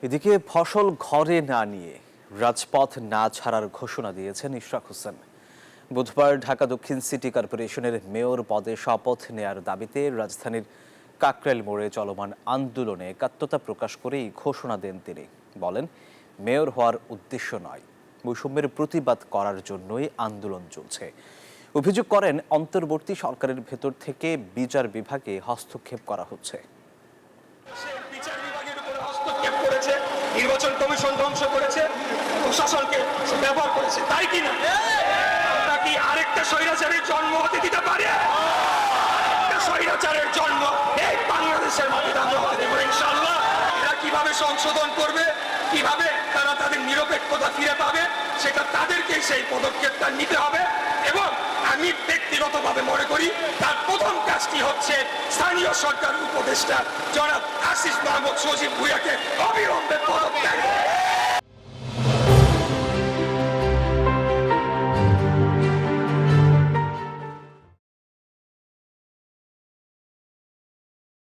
এদিকে ফসল ঘরে না নিয়ে রাজপথ না ছাড়ার ঘোষণা দিয়েছেন ইশরাক হোসেন। বুধবার ঢাকা দক্ষিণ সিটি কর্পোরেশনের মেয়র পদে শপথ নেয়ার দাবিতে রাজধানীর কাকরাইল মোড়ে চলমান আন্দোলনে একাত্মতা প্রকাশ করেই ঘোষণা দেন তিনি। বলেন, মেয়র হওয়ার উদ্দেশ্য নয়, বৈষম্যের প্রতিবাদ করার জন্যই আন্দোলন চলছে। অভিযোগ করেন, অন্তর্বর্তী সরকারের ভেতর থেকে বিচার বিভাগে হস্তক্ষেপ করা হচ্ছে। নির্বাচন কমিশন ধ্বংস করেছে, প্রশাসনকে ব্যবহার করেছে, তাই কিনা? আমরা কি আরেকটা স্বৈরাচারের জন্ম হতে দিতে পারি? স্বৈরাচারের জন্ম এই বাংলাদেশের মাটিতে আমরা হতে দেব ইনশাআল্লাহ। এরা কিভাবে সংশোধন করবে, কিভাবে তারা তাদের নিরপেক্ষতা ফিরে পাবে, সেটা তাদেরকেই সেই পদক্ষেপটা নিতে হবে। এবং আমি ব্যক্তিগতভাবে মনে করি তার প্রথম কাজটি হচ্ছে স্থানীয় সরকার উপদেষ্টা জনাব আসিফ মাহমুদ সজীব ভুঁইয়াকে অবিলম্বে